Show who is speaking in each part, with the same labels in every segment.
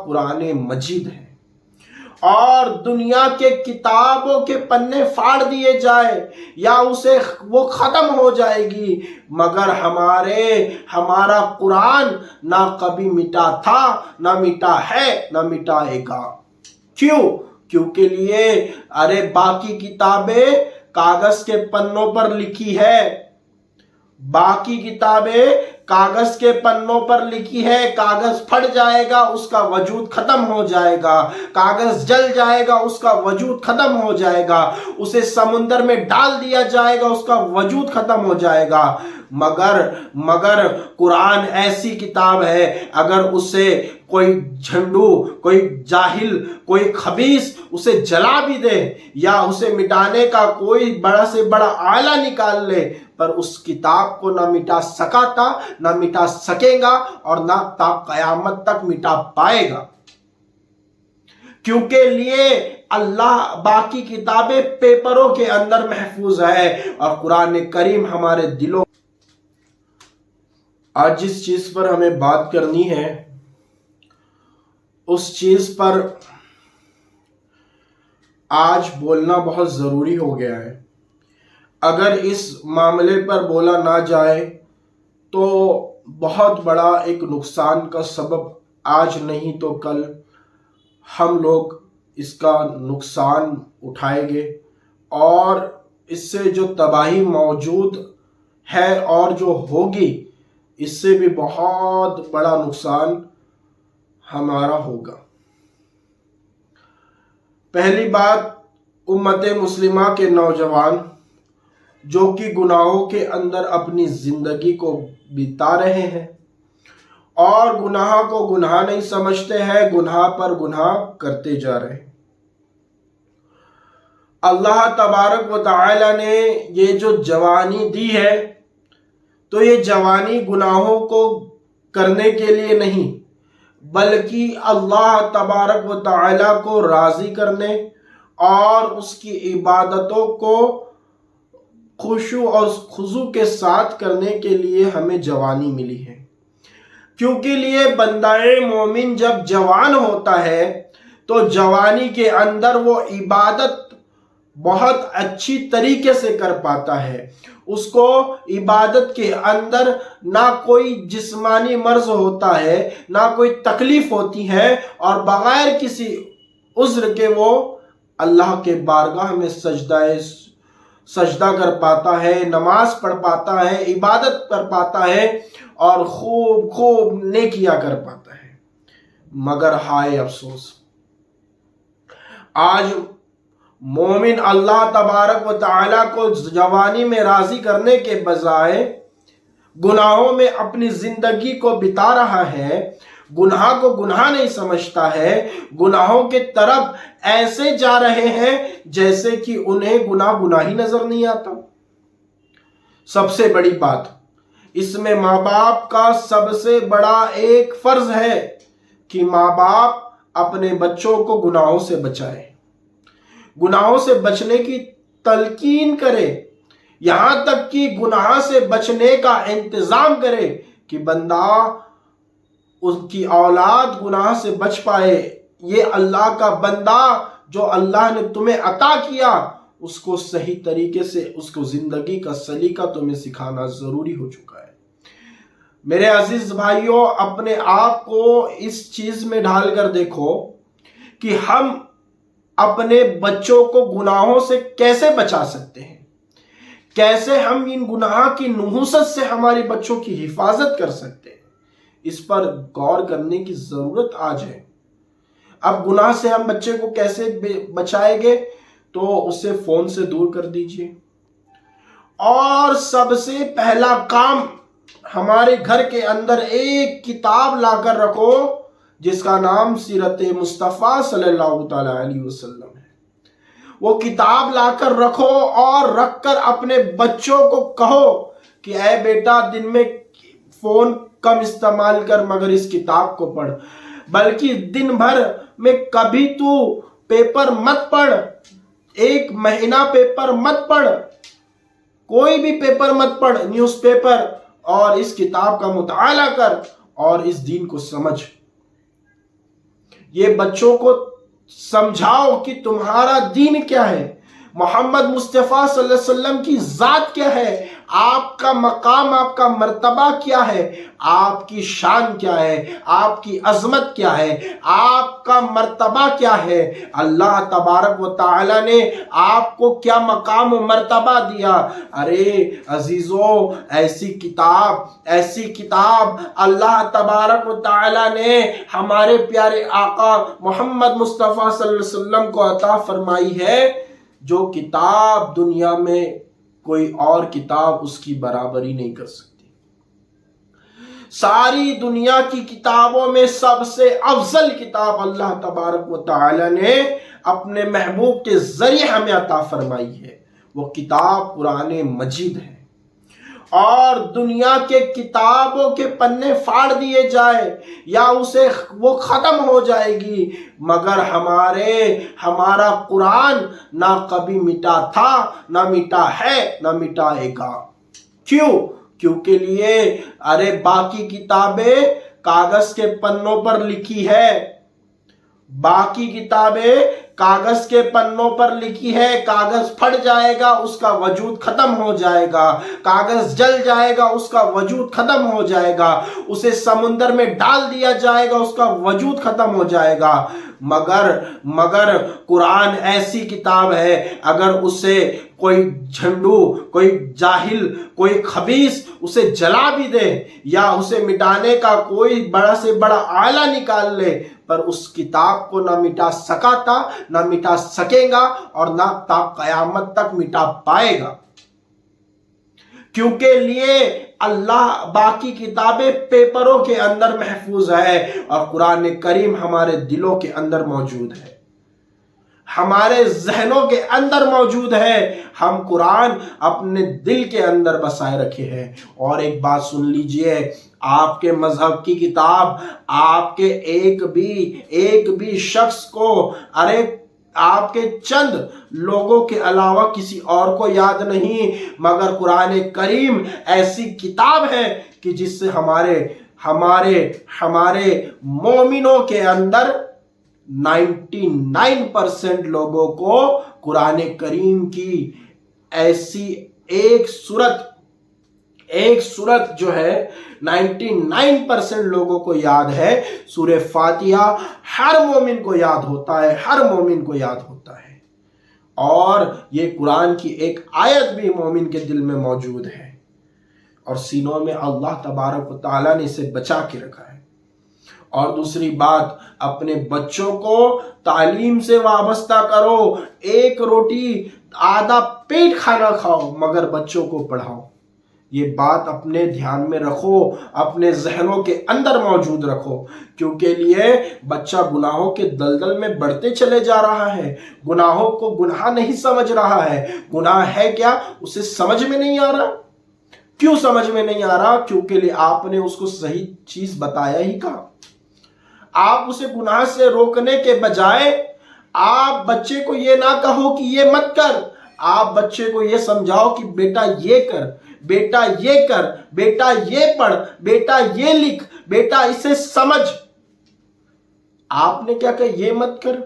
Speaker 1: قرآن مجید ہے، اور دنیا کے کتابوں کے پنے پھاڑ دیے جائے یا وہ ختم ہو جائے گی، مگر ہمارا قرآن نہ کبھی مٹا تھا، نہ مٹا ہے، نہ مٹائے گا۔ کیونکہ باقی کتابیں کاغذ کے پنوں پر لکھی ہے، باقی کتابیں کاغذ کے پنوں پر لکھی ہے، کاغذ پھٹ جائے گا، اس کا وجود ختم ہو جائے گا، کاغذ جل جائے گا، اس کا وجود ختم ہو جائے گا، اسے سمندر میں ڈال دیا جائے گا، اس کا وجود ختم ہو جائے گا، مگر قرآن ایسی کتاب ہے، اگر اسے کوئی جھنڈو، کوئی جاہل، کوئی خبیث اسے جلا بھی دے یا اسے مٹانے کا کوئی بڑا سے بڑا آلہ نکال لے، پر اس کتاب کو نہ مٹا سکا تھا، نہ مٹا سکے گا، اور نہ تا قیامت تک مٹا پائے گا، کیونکہ اللہ باقی کتابیں پیپروں کے اندر محفوظ ہے، اور قرآن کریم ہمارے دلوں۔ آج جس چیز پر ہمیں بات کرنی ہے، اس چیز پر آج بولنا بہت ضروری ہو گیا ہے۔ اگر اس معاملے پر بولا نہ جائے تو بہت بڑا ایک نقصان کا سبب آج نہیں تو کل ہم لوگ اس کا نقصان اٹھائیں گے، اور اس سے جو تباہی موجود ہے اور جو ہوگی، اس سے بھی بہت بڑا نقصان ہمارا ہوگا۔ پہلی بات، امت مسلمہ کے نوجوان جو کہ گناہوں کے اندر اپنی زندگی کو بتا رہے ہیں اور گناہ کو گناہ نہیں سمجھتے ہیں، گناہ پر گناہ کرتے جا رہے ہیں۔ اللہ تبارک و تعالی نے یہ جو جوانی دی ہے، تو یہ جوانی گناہوں کو کرنے کے لیے نہیں، بلکہ اللہ تبارک و تعالی کو راضی کرنے اور اس کی عبادتوں کو خشوع اور خضوع کے ساتھ کرنے کے لیے ہمیں جوانی ملی ہے۔ کیونکہ بندہ مومن جب جوان ہوتا ہے تو جوانی کے اندر وہ عبادت بہت اچھی طریقے سے کر پاتا ہے، اس کو عبادت کے اندر نہ کوئی جسمانی مرض ہوتا ہے، نہ کوئی تکلیف ہوتی ہے، اور بغیر کسی عذر کے وہ اللہ کے بارگاہ میں سجدہ کر پاتا ہے، نماز پڑھ پاتا ہے، عبادت کر پاتا ہے، اور خوب نیکیاں کر پاتا ہے۔ مگر ہائے افسوس، آج مومن اللہ تبارک و تعالیٰ کو جوانی میں راضی کرنے کے بجائے گناہوں میں اپنی زندگی کو بتا رہا ہے، گناہ کو گناہ نہیں سمجھتا ہے، گناہوں کے طرف ایسے جا رہے ہیں جیسے کہ انہیں گناہ ہی نظر نہیں آتا۔ سب سے بڑی بات، اس میں ماں باپ کا سب سے بڑا ایک فرض ہے کہ ماں باپ اپنے بچوں کو گناہوں سے بچائے، گناہوں سے بچنے کی تلقین کرے، یہاں تک کہ گناہ سے بچنے کا انتظام کرے کہ بندہ، ان کی اولاد گناہ سے بچ پائے۔ یہ اللہ کا بندہ جو اللہ نے تمہیں عطا کیا، اس کو صحیح طریقے سے اس کو زندگی کا سلیقہ تمہیں سکھانا ضروری ہو چکا ہے۔ میرے عزیز بھائیوں، اپنے آپ کو اس چیز میں ڈھال کر دیکھو کہ ہم اپنے بچوں کو گناہوں سے کیسے بچا سکتے ہیں، کیسے ہم ان گناہ کی نحوست سے ہمارے بچوں کی حفاظت کر سکتے ہیں۔ اس پر غور کرنے کی ضرورت آج ہے۔ اب گناہ سے ہم بچے کو کیسے بچائیں گے؟ تو اسے فون سے دور کر دیجئے، اور سب سے پہلا کام، ہمارے گھر کے اندر ایک کتاب لا کر رکھو جس کا نام سیرت مصطفیٰ صلی اللہ تعالی علیہ وسلم ہے۔ وہ کتاب لا کر رکھو اور رکھ کر اپنے بچوں کو کہو کہ اے بیٹا، دن میں فون کم استعمال کر مگر اس کتاب کو پڑھ، بلکہ دن بھر میں کبھی تو پیپر مت پڑھ، ایک مہینہ پیپر مت پڑھ، کوئی بھی پیپر مت پڑھ، نیوز پیپر، اور اس کتاب کا مطالعہ کر اور اس دین کو سمجھ۔ یہ بچوں کو سمجھاؤ کہ تمہارا دین کیا ہے، محمد مصطفیٰ صلی اللہ علیہ وسلم کی ذات کیا ہے، آپ کا مقام، آپ کا مرتبہ کیا ہے، آپ کی شان کیا ہے، آپ کی عظمت کیا ہے، آپ کا مرتبہ کیا ہے، اللہ تبارک و تعالی نے آپ کو کیا مقام و مرتبہ دیا۔ ارے عزیزو، ایسی کتاب اللہ تبارک و تعالی نے ہمارے پیارے آقا محمد مصطفیٰ صلی اللہ علیہ وسلم کو عطا فرمائی ہے، جو کتاب دنیا میں کوئی اور کتاب اس کی برابری نہیں کر سکتی۔ ساری دنیا کی کتابوں میں سب سے افضل کتاب اللہ تبارک و تعالی نے اپنے محبوب کے ذریعے ہمیں عطا فرمائی ہے، وہ کتاب قرآن مجید ہے۔ اور دنیا کے کتابوں کے پنے پھاڑ دیے جائے یا وہ ختم ہو جائے گی، مگر ہمارا قرآن نہ کبھی مٹا تھا، نہ مٹا ہے، نہ مٹائے گا۔ کیونکہ ارے باقی کتابیں کاغذ کے پنوں پر لکھی ہے، باقی کتابیں کاغذ کے پنوں پر لکھی ہے، کاغذ پھٹ جائے گا، اس کا وجود ختم ہو جائے گا، کاغذ جل جائے گا، اس کا وجود ختم ہو جائے گا، اسے سمندر میں ڈال دیا جائے گا، اس کا وجود ختم ہو جائے گا، مگر قرآن ایسی کتاب ہے، اگر اسے کوئی جھنڈو، کوئی جاہل، کوئی خبیث اسے جلا بھی دے یا اسے مٹانے کا کوئی بڑا سے بڑا آلہ نکال لے، پر اس کتاب کو نہ مٹا سکا تھا، نہ مٹا سکے گا، اور نہ تا قیامت تک مٹا پائے گا۔ کیونکہ اللہ باقی کتابیں پیپروں کے اندر محفوظ ہے، اور قرآن کریم ہمارے دلوں کے اندر موجود ہے، ہمارے ذہنوں کے اندر موجود ہے، ہم قرآن اپنے دل کے اندر بسائے رکھے ہیں۔ اور ایک بات سن لیجئے، آپ کے مذہب کی کتاب آپ کے ایک بھی شخص کو، ارے آپ کے چند لوگوں کے علاوہ کسی اور کو یاد نہیں، مگر قرآن کریم ایسی کتاب ہے کہ جس سے ہمارے مومنوں کے اندر 99% لوگوں کو قرآن کریم کی ایسی ایک سورت جو ہے 99% لوگوں کو یاد ہے، سورہ فاتحہ ہر مومن کو یاد ہوتا ہے، اور یہ قرآن کی ایک آیت بھی مومن کے دل میں موجود ہے، اور سینوں میں اللہ تبارک و تعالیٰ نے اسے بچا کے رکھا ہے۔ اور دوسری بات، اپنے بچوں کو تعلیم سے وابستہ کرو، ایک روٹی آدھا پیٹ کھانا کھاؤ مگر بچوں کو پڑھاؤ۔ یہ بات اپنے دھیان میں رکھو، اپنے ذہنوں کے اندر موجود رکھو، کیونکہ بچہ گناہوں کے دلدل میں بڑھتے چلے جا رہا ہے، گناہوں کو گناہ نہیں سمجھ رہا ہے، گناہ ہے کیا اسے سمجھ میں نہیں آ رہا۔ کیوں سمجھ میں نہیں آ رہا؟ کیونکہ آپ نے اس کو صحیح چیز بتایا ہی کہا۔ آپ اسے گناہ سے روکنے کے بجائے آپ بچے کو یہ نہ کہو کہ یہ مت کر، آپ بچے کو یہ سمجھاؤ کہ بیٹا یہ کر، بیٹا یہ کر، بیٹا یہ پڑھ، بیٹا یہ لکھ، بیٹا اسے سمجھ۔ آپ نے کیا کہا؟ یہ مت کر،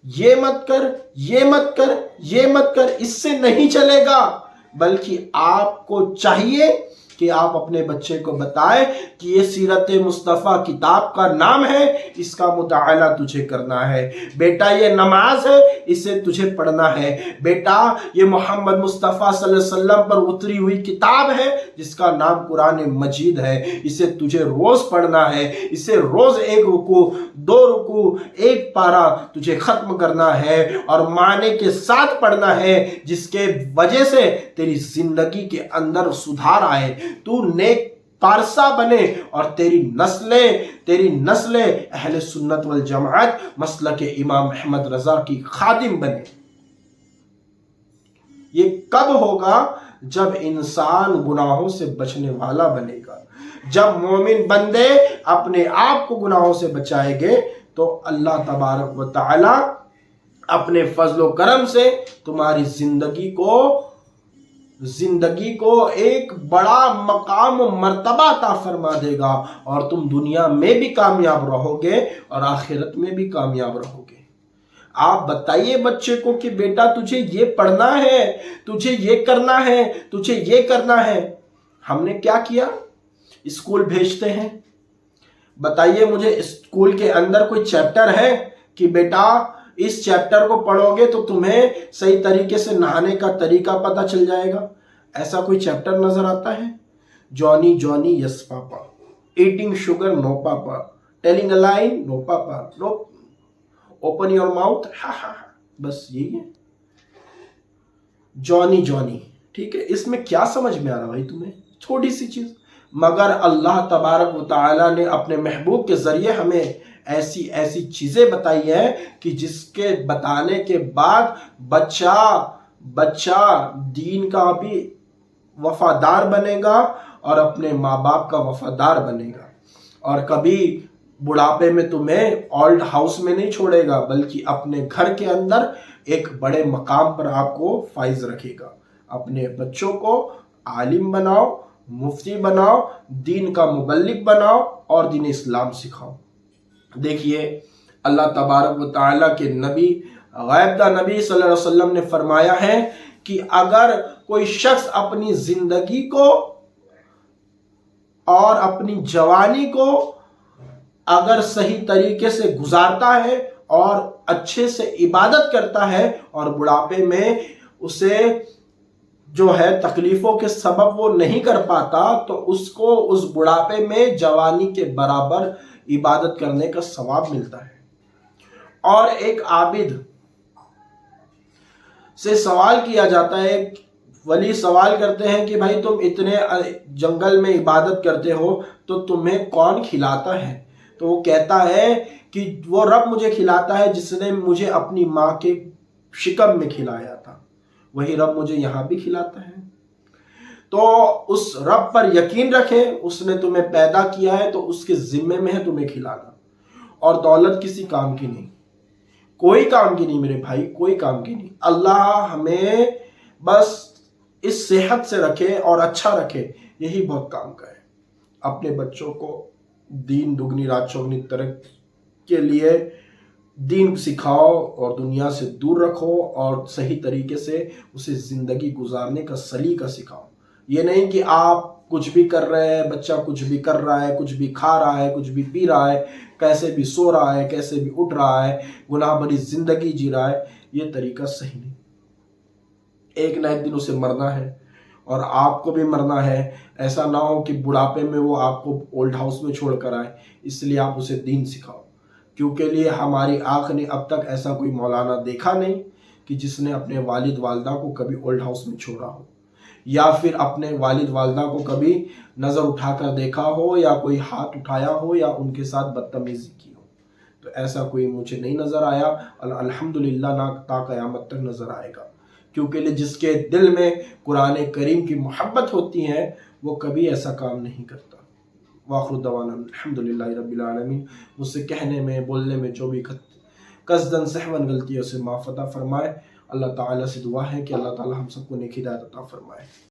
Speaker 1: یہ مت کر، یہ مت کر، یہ مت کر، اس سے نہیں چلے گا، بلکہ آپ کو چاہیے کہ آپ اپنے بچے کو بتائیں کہ یہ سیرت مصطفیٰ کتاب کا نام ہے، اس کا مطالعہ تجھے کرنا ہے، بیٹا یہ نماز ہے، اسے تجھے پڑھنا ہے، بیٹا یہ محمد مصطفیٰ صلی اللہ علیہ وسلم پر اتری ہوئی کتاب ہے جس کا نام قرآن مجید ہے، اسے تجھے روز پڑھنا ہے، اسے روز 1 رکوع 2 رکوع 1 پارہ تجھے ختم کرنا ہے اور معنی کے ساتھ پڑھنا ہے، جس کے وجہ سے تیری زندگی کے اندر سدھار آئے، تو نیک پارسا بنے اور تیری نسلیں اہل سنت والجماعت مسلک امام احمد رضا کی خادم بنے۔ یہ کب ہوگا؟ جب انسان گناہوں سے بچنے والا بنے گا، جب مومن بندے اپنے آپ کو گناہوں سے بچائیں گے تو اللہ تبارک و تعالی اپنے فضل و کرم سے تمہاری زندگی کو زندگی کو ایک بڑا مقام و مرتبہ عطا فرما دے گا، اور تم دنیا میں بھی کامیاب رہو گے اور آخرت میں بھی کامیاب رہو گے۔ آپ بتائیے بچے کو کہ بیٹا تجھے یہ پڑھنا ہے، تجھے یہ کرنا ہے، تجھے یہ کرنا ہے۔ ہم نے کیا کیا؟ اسکول بھیجتے ہیں۔ بتائیے مجھے اسکول کے اندر کوئی چیپٹر ہے کہ بیٹا اس چیپٹر کو پڑھو گے تو تمہیں صحیح طریقے سے نہانے کا طریقہ پتہ چل جائے گا؟ ایسا کوئی چیپٹر نظر آتا ہے؟ Johnny Johnny yes papa, eating sugar no papa, telling a lie no papa, no open your mouth, بس یہی ہے جونی جونی۔ ٹھیک ہے، اس میں کیا سمجھ میں آ رہا بھائی تمہیں؟ چھوٹی سی چیز، مگر اللہ تبارک و تعالیٰ نے اپنے محبوب کے ذریعے ہمیں ایسی ایسی چیزیں بتائی ہیں کہ جس کے بتانے کے بعد بچہ دین کا بھی وفادار بنے گا اور اپنے ماں باپ کا وفادار بنے گا، اور کبھی بڑھاپے میں تمہیں اولڈ ہاؤس میں نہیں چھوڑے گا، بلکہ اپنے گھر کے اندر ایک بڑے مقام پر آپ کو فائز رکھے گا۔ اپنے بچوں کو عالم بناؤ، مفتی بناؤ، دین کا مبلغ بناؤ اور دین اسلام سکھاؤ۔ دیکھیے اللہ تبارک و تعالیٰ کے نبی، غیب دا نبی صلی اللہ علیہ وسلم نے فرمایا ہے کہ اگر کوئی شخص اپنی زندگی کو اور اپنی جوانی کو اگر صحیح طریقے سے گزارتا ہے اور اچھے سے عبادت کرتا ہے اور بڑھاپے میں اسے جو ہے تکلیفوں کے سبب وہ نہیں کر پاتا، تو اس کو اس بڑھاپے میں جوانی کے برابر عبادت کرنے کا ثواب ملتا ہے۔ اور ایک عابد سے سوال کیا جاتا ہے، ولی سوال کرتے ہیں کہ بھائی تم اتنے جنگل میں عبادت کرتے ہو تو تمہیں کون کھلاتا ہے؟ تو وہ کہتا ہے کہ وہ رب مجھے کھلاتا ہے جس نے مجھے اپنی ماں کے شکم میں کھلایا تھا، وہی رب مجھے یہاں بھی کھلاتا ہے۔ تو اس رب پر یقین رکھیں، اس نے تمہیں پیدا کیا ہے تو اس کے ذمے میں ہے تمہیں کھلانا، اور دولت کسی کام کی نہیں، کوئی کام کی نہیں میرے بھائی، کوئی کام کی نہیں۔ اللہ ہمیں بس اس صحت سے رکھے اور اچھا رکھے، یہی بہت کام کا ہے۔ اپنے بچوں کو دین دگنی رات چوگنی ترقی کے لیے دین سکھاؤ اور دنیا سے دور رکھو، اور صحیح طریقے سے اسے زندگی گزارنے کا سلیقہ سکھاؤ۔ یہ نہیں کہ آپ کچھ بھی کر رہے ہیں، بچہ کچھ بھی کر رہا ہے، کچھ بھی کھا رہا ہے، کچھ بھی پی رہا ہے، کیسے بھی سو رہا ہے، کیسے بھی اٹھ رہا ہے، گناہ بھری زندگی جی رہا ہے۔ یہ طریقہ صحیح نہیں۔ ایک نہ ایک دن اسے مرنا ہے، اور آپ کو بھی مرنا ہے۔ ایسا نہ ہو کہ بڑھاپے میں وہ آپ کو اولڈ ہاؤس میں چھوڑ کر آئے، اس لیے آپ اسے دین سکھاؤ۔ کیونکہ لیے ہماری آنکھ نے اب تک ایسا کوئی مولانا دیکھا نہیں کہ جس نے اپنے والد والدہ کو کبھی اولڈ ہاؤس میں چھوڑا ہو، یا پھر اپنے والد والدہ کو کبھی نظر اٹھا کر دیکھا ہو، یا کوئی ہاتھ اٹھایا ہو، یا ان کے ساتھ بدتمیزی کی ہو۔ تو ایسا کوئی مجھے نہیں نظر آیا، الحمدللہ نہ تا قیامت تک نظر آئے گا۔ کیونکہ جس کے دل میں قرآن کریم کی محبت ہوتی ہے وہ کبھی ایسا کام نہیں کرتا۔ وآخر دعوانا الحمدللہ رب العالمین۔ مجھ سے کہنے میں، بولنے میں جو بھی قصداً سہواً غلطی ہے اسے معاف عطا فرمائے۔ اللہ تعالیٰ سے دعا ہے کہ اللہ تعالیٰ ہم سب کو نیک ہدایت عطا فرمائے۔